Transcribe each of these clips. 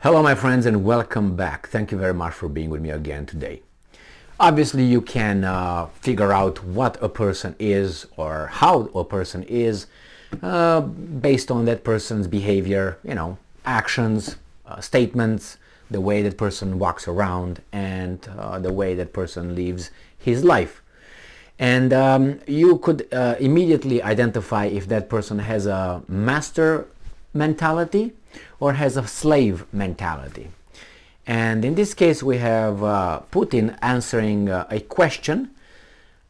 Hello my friends and welcome back. Thank you very much for being with me again today. Obviously you can figure out what a person is or how a person is based on that person's behavior, actions, statements, the way that person walks around and the way that person lives his life. And you could immediately identify if that person has a master mentality or has a slave mentality. And in this case we have Putin answering a question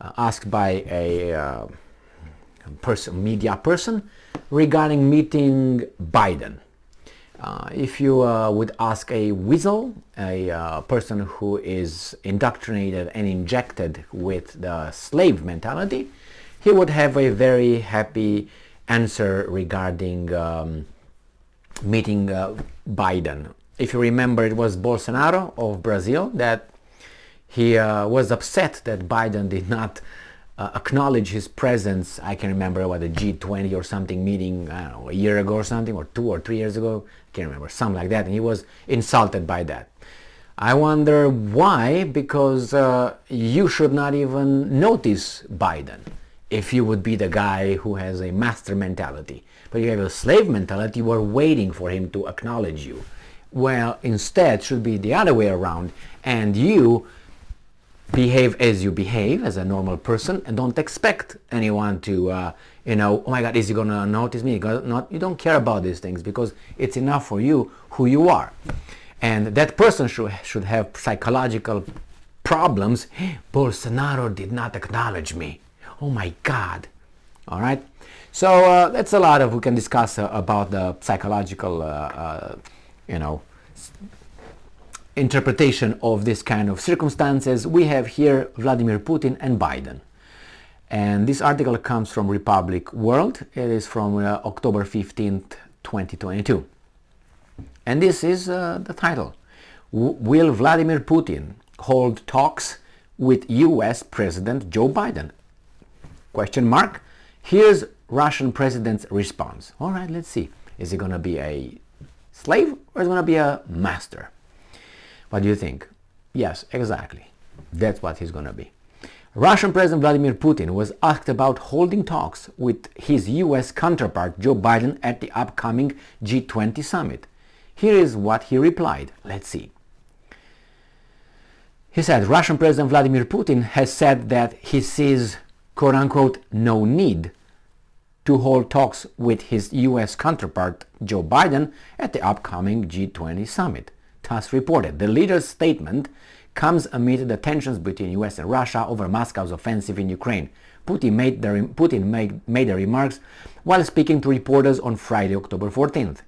asked by a media person regarding meeting Biden. If you would ask a weasel, a person who is indoctrinated and injected with the slave mentality, he would have a very happy answer regarding meeting Biden. If you remember, it was Bolsonaro of Brazil that he was upset that Biden did not acknowledge his presence. I can remember what, a G20 or something meeting, I don't know, a year ago or something, or 2 or 3 years ago, I can't remember, something like that, and he was insulted by that. I wonder why, because you should not even notice Biden if you would be the guy who has a master mentality. But you have a slave mentality, you are waiting for him to acknowledge you. Well, instead should be the other way around, and you behave as you behave as a normal person and don't expect anyone to oh my god, is he gonna notice me? You don't care about these things because it's enough for you who you are. And that person should have psychological problems. Bolsonaro did not acknowledge me. Oh my god. All right, so that's a lot we can discuss about the psychological interpretation of this kind of circumstances. We have here Vladimir Putin and Biden, and this article comes from Republic World. It is from October 15th 2022, and this is the title: Will Vladimir Putin hold talks with US President Joe Biden? Question mark. Here's Russian president's response. All right, let's see. Is he going to be a slave or is he going to be a master? What do you think? Yes, exactly. That's what he's going to be. Russian President Vladimir Putin was asked about holding talks with his US counterpart Joe Biden at the upcoming G20 summit. Here is what he replied. Let's see. He said, Russian President Vladimir Putin has said that he sees, quote-unquote, no need to hold talks with his US counterpart Joe Biden at the upcoming G20 summit. TASS reported. The leader's statement comes amid the tensions between US and Russia over Moscow's offensive in Ukraine. Putin made the remarks while speaking to reporters on Friday, October 14th.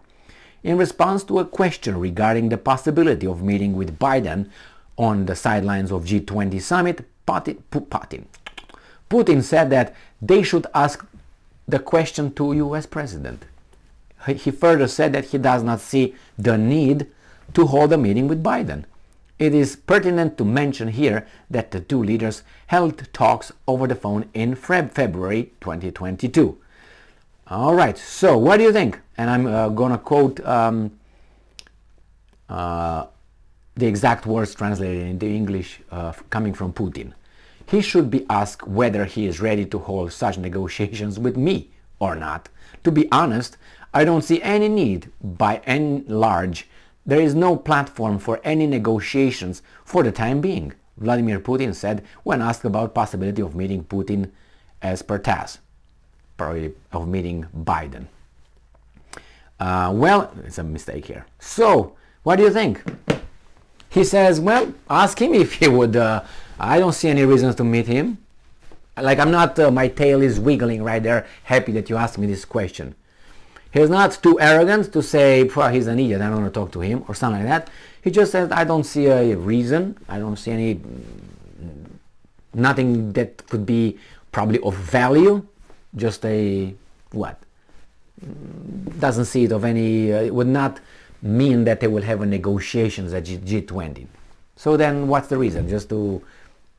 In response to a question regarding the possibility of meeting with Biden on the sidelines of G20 summit, Putin said that they should ask the question to US president. He further said that he does not see the need to hold a meeting with Biden. It is pertinent to mention here that the two leaders held talks over the phone in February 2022. All right, so what do you think? And I'm going to quote the exact words translated into English coming from Putin. He should be asked whether he is ready to hold such negotiations with me or not. To be honest, I don't see any need by and large. There is no platform for any negotiations for the time being, Vladimir Putin said when asked about possibility of meeting Putin as per TASS, probably of meeting Biden. Well, it's a mistake here. So, what do you think? He says, well, ask him if he would. I don't see any reasons to meet him. Like, I'm not, my tail is wiggling right there, happy that you asked me this question. He's not too arrogant to say, he's an idiot, I don't want to talk to him, or something like that. He just says, I don't see a reason, I don't see nothing that could be probably of value, just doesn't see it of any, it would not mean that they will have a negotiations at G20. So then what's the reason? Just to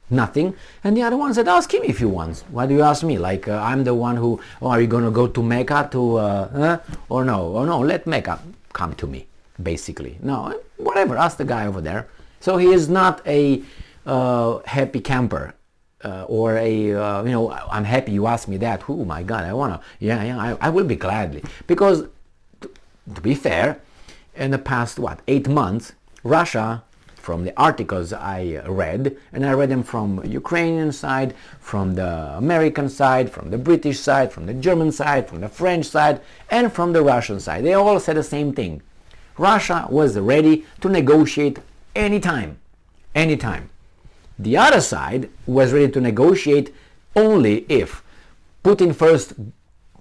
nothing. And the other one said, ask him if you want. Why do you ask me? Like I'm the one who, are you going to go to Mecca to, or no, let Mecca come to me. basically. No, whatever, ask the guy over there. So he is not a happy camper. Or I'm happy you asked me that. Oh my God, I will be gladly. Because, to be fair, in the past, 8 months, Russia, from the articles I read, and I read them from Ukrainian side, from the American side, from the British side, from the German side, from the French side, and from the Russian side. They all said the same thing. Russia was ready to negotiate anytime. Anytime. The other side was ready to negotiate only if Putin first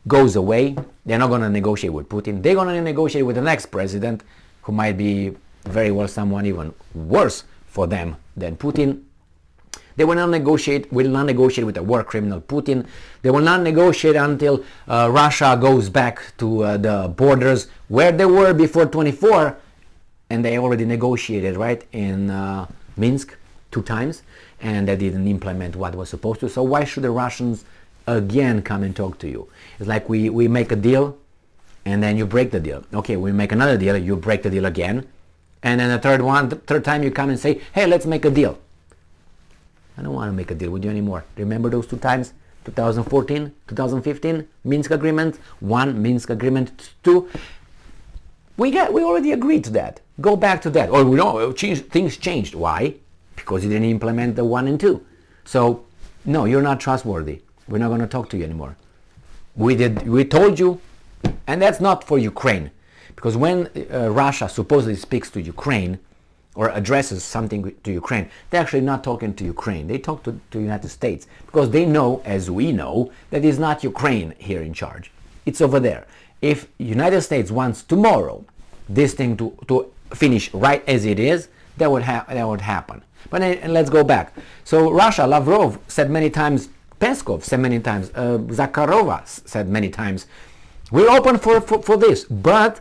goes away. They're not going to negotiate with Putin. They're going to negotiate with the next president, who might be very well someone even worse for them than Putin. They will not negotiate with the war criminal Putin. They will not negotiate until Russia goes back to the borders where they were before 24, and they already negotiated, right, in Minsk 2 times, and they didn't implement what was supposed to. So why should the Russians again come and talk to you? It's like we make a deal, and then you break the deal. Okay, we make another deal, you break the deal again, and then the third time you come and say, hey, let's make a deal. I don't want to make a deal with you anymore. Remember those 2 times? 2014, 2015, Minsk Agreement 1, Minsk Agreement 2. We already agreed to that. Go back to that. Or things changed. Why? Because you didn't implement the 1 and 2. So, no, you're not trustworthy. We're not going to talk to you anymore. We told you, and that's not for Ukraine. Because when Russia supposedly speaks to Ukraine, or addresses something to Ukraine, they're actually not talking to Ukraine. They talk to the United States. Because they know, as we know, that it's not Ukraine here in charge. It's over there. If United States wants tomorrow this thing to finish right as it is, that would happen. But let's go back. So Russia, Lavrov said many times, Peskov said many times, Zakharova said many times, we're open for this, but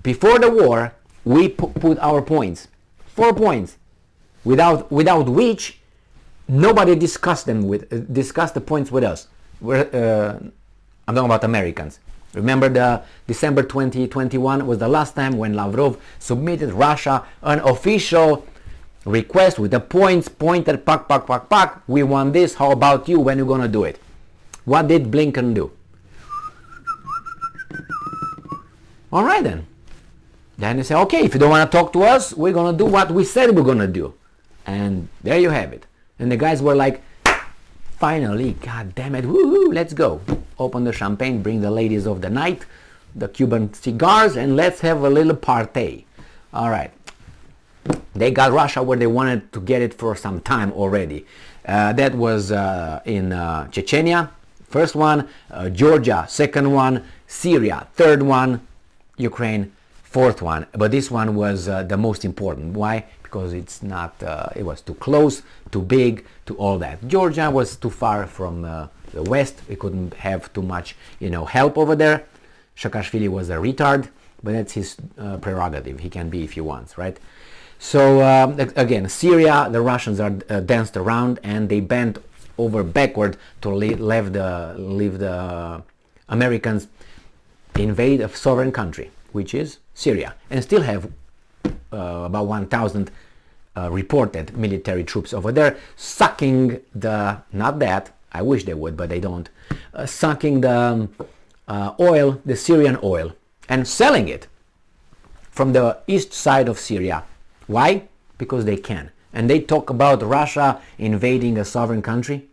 before the war, we put our points, 4 points, without which nobody discussed the points with us. I'm talking about Americans. Remember, the December 2021 was the last time when Lavrov submitted Russia an official request with the points pointed, pack. We want this. How about you? When are you gonna do it? What did Blinken do? All right then. Then they say, okay, if you don't want to talk to us, we're going to do what we said we're going to do. And there you have it. And the guys were like, finally, god damn it, woohoo, let's go. Open the champagne, bring the ladies of the night, the Cuban cigars, and let's have a little party. All right. They got Russia where they wanted to get it for some time already. That was in Chechnya, first one, Georgia, second one, Syria, third one, Ukraine, fourth one. But this one was the most important. Why? Because it's not, it was too close, too big, to all that. Georgia was too far from the west. We couldn't have too much, help over there. Saakashvili was a retard, but that's his prerogative. He can be if he wants, right? So again, Syria, the Russians are danced around, and they bent over backward to leave the Americans invade a sovereign country, which is Syria, and still have about 1,000 reported military troops over there, sucking I wish they would, but they don't, sucking the oil, the Syrian oil, and selling it from the east side of Syria. Why? Because they can. And they talk about Russia invading a sovereign country.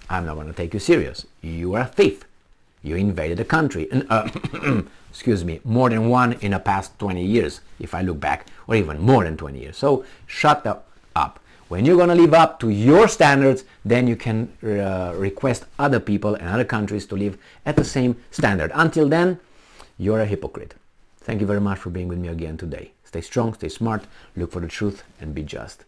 I'm not going to take you serious. You are a thief. You invaded a country. And, excuse me, more than one in the past 20 years, if I look back, or even more than 20 years. So shut up. When you're going to live up to your standards, then you can request other people and other countries to live at the same standard. Until then, you're a hypocrite. Thank you very much for being with me again today. Stay strong, stay smart, look for the truth, and be just.